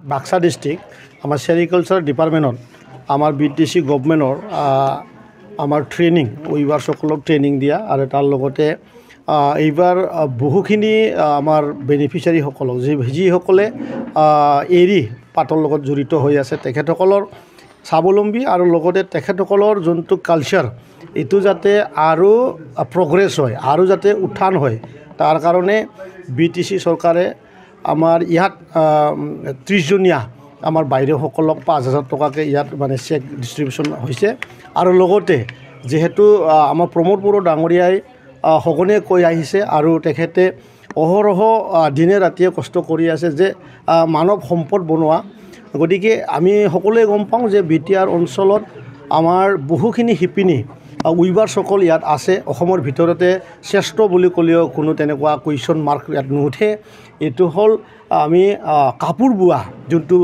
Baksa district আমাৰ সেৰিকালচাৰ ডিপাৰ্টমেন্টত আমাৰ BTC গভৰ্নমেন্টৰ আমাৰ ট্ৰেনিং ওইবাৰ সকলক ট্ৰেনিং দিয়া আৰু তাৰ লগতে এইবাৰ বহুখিনি আমাৰ বেনিফিচিয়াৰীসকলক যিসকলে এৰি পাতৰ লগত জড়িত হৈ আছে তেখেতসকলৰ স্বাৱলম্বী আৰু লগতে তেখেতসকলৰ যোনটো কালচাৰ এইটো যাতে আৰু প্ৰগ্ৰেছ হয় আৰু যাতে উত্থান হয় তাৰ কাৰণে বিটিসি চৰকাৰে আমাৰ ইয়াত 30 জনীয়া আমাৰ বাইদেউসকলক 5000 টকাকৈ ইয়াত মানে চেক ডিষ্ট্ৰিবিউশ্যন হৈছে আৰু লগতে যেহেতু আমাৰ প্ৰমোদ বড়ো ডাঙৰীয়াই সঘনে কৈ আহিছে আৰু তেখেতে অহৰহ দিনে ৰাতিয়ে কষ্ট কৰি আছে যে মানৱ সম্পদ বনোৱা গতিকে আমি সকলোৱে গম পাওঁ যে বিটিআৰ অঞ্চলত আমাৰ বহুখিনি শিপিনী উইভাৰসকল ইয়াত আছে অসমৰ ভিতৰতে শ্ৰেষ্ঠ বুলি ক'লেও কোনো তেনেকুৱা কুৱেশ্যন মাৰ্ক ইয়াত নুঠে এইটো হ'ল আমি কাপোৰ বোৱা যোনটো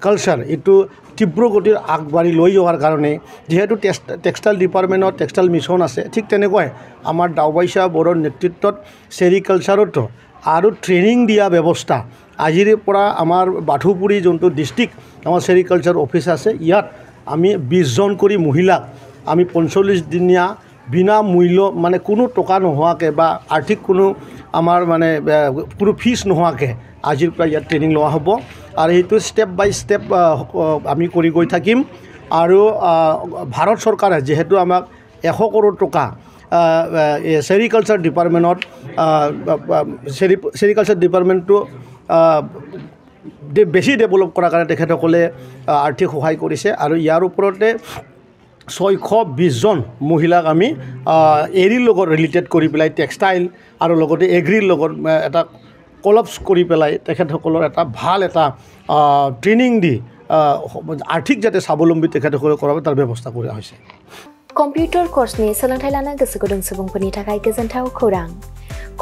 কালচাৰ এইটো তীব্ৰ গতিৰ আগবাঢ়ি লৈ যোৱাৰ কাৰণে যেহেতু টেক্সটাইল ডিপাৰ্টমেণ্টত টেক্সটাইল মিছন আছে ঠিক তেনেকুৱাই আমাৰ দাওবাইচা বড়োৰ নেতৃত্বত চেৰিকালচাৰতো আৰু ট্ৰেইনিং দিয়া ব্যৱস্থা আজিৰ পৰা আমাৰ বাথুপুৰী যোনটো ডিষ্ট্ৰিক্ট আমাৰ চেৰিকালচাৰ অফিচ আছে ইয়াত আমি 20 জন কৰি মহিলাক আমি 45 দিনীয়া বিনা মূল্য মানে কোনো টকা নোহোৱাকৈ বা আৰ্থিক কোনো আমাৰ মানে কোনো ফিজ নোহোৱাকৈ আজিৰ পৰা ইয়াত ট্ৰেইনিং লোৱা হ'ব আৰু এইটো ষ্টেপ বাই ষ্টেপ আমি কৰি গৈ থাকিম আৰু ভাৰত চৰকাৰে যেহেতু আমাক 100 কৰোৰ টকা চেৰিকালচাৰ ডিপাৰ্টমেণ্টত চেৰিকালচাৰ ডিপাৰ্টমেণ্টটো বেছি ডেভেলপ কৰাৰ কাৰণে তেখেতসকলে আৰ্থিক সহায় কৰিছে আৰু ইয়াৰ ওপৰতে 620 জন মহিলাক আমি এৰিৰ লগত ৰিলেটেড কৰি পেলাই টেক্সটাইল আৰু লগতে এগ্ৰিৰ লগত এটা কলাপছ কৰি পেলাই তেখেতসকলৰ এটা ভাল এটা ট্ৰেইনিং দি আৰ্থিক যাতে স্বাৱলম্বী তেখেতসকলে কৰাব তাৰ ব্যৱস্থা কৰা হৈছে কম্পিউটাৰ কৰ্ছनि सोलोंथाय लानो गोसो गुदुं सुबुंफोरनि थाखाय गोजोनथाव खौरां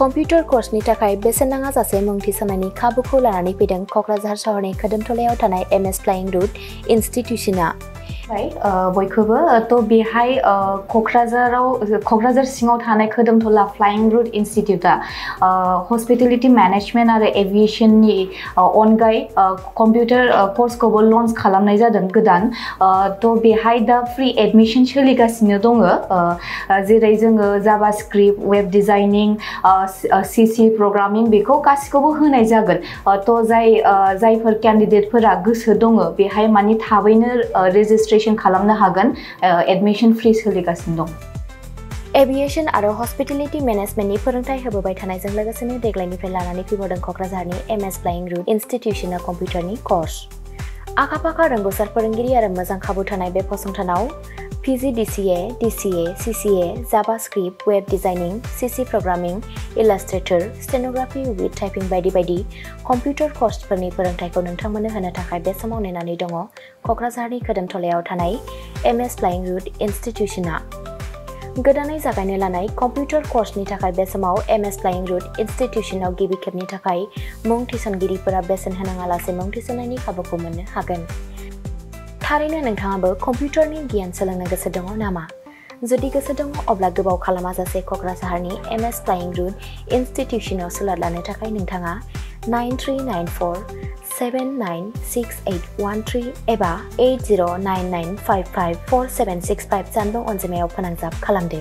कम्पिउटार कर्सनि थाखाय बेसेन नाङा जासे मुं थिसननायनि खाबुखौ लानानै फैदों क'क्राझार सहरनि खोदोमथलायाव थानाय एमएस फ्लाइंग रुट इन्स्टिट्यूशना बयखौबो तो बेहाय क'क्राझार सिङाव थानाय खोदोमथला फ्लाइंग रुट इन्स्टिट्यूटा हस्पिटेलिटी मेनेजमेन्ट आरो एभिएशननि अनगायै कम्पिउटार कर्सखौबो लन्च खालामनाय जादों गोदान तो बेहाय दा फ्रि एडमिशन सोलिगासिनो दङ जेरै जोङो JavaScript web designing CC programming बेखौ गासिखौबो होनाय जागोन तो जायफोर कैंडिडेटफोरा गोसो दङ बेहाय माने थाबैनो रेजिस्ट्रेशन खालामनो हागोन एडमिशन फ्रि सोलिगासिनो दं एभिएशन आरो हस्पिटेलिटी मेनेजमेन्टनि फोरोंथाय होबोबाय थानायजों लोगोसेनो देग्लायनिफ्राय लानानै फैबावदों क'क्राझारनि एमएस फ्लाइंग रुट इन्स्टिट्यूशना कम्पिउटारनि कर्स आखा-फाखा रोंगौसार फोरोंगिरि आरो मोजां खाबु थानाय बे फसंथानाव PGDCA, DCA, CCA, JavaScript, Web Designing, CC Programming, Illustrator, Stenography with Typing बायदि बायदि कम्पिउटार कर्सफोरनि फोरोंथायखौ नोंथांमोननो होनो थाखाय बे समाव नेनानै दङ क'क्राझारनि खोदोमथलायाव थानाय एमएस फ्लाइंग रुट इन्स्टिट्यूशना गोदानै जागायनो लानाय कम्पिउटार कर्सनि थाखाय बे समाव एमएस फ्लाइंग रुट इन्स्टिट्यूशनाव गिबि खेबनि थाखाय मुं थिसनगिरिफोरा बेसेन होनाङालासे मुं थिसननायनि खाबुखौ मोननो हागोन थारैनो नोंथाङाबो कम्पिउटारनि गियान सोलोंनो गोसो दङ नामा जुदि गोसो दङ अब्ला गोबाव खालामाजासे क'क्राझारनि एमएस फ्लाइंग रुट इन्स्टिट्यूशनाव सोलोंनो लानो थाखाय नोंथाङा 9394796813 एबा 8099554765 जानबुं अनजिमायाव फोनांजाब खालामदो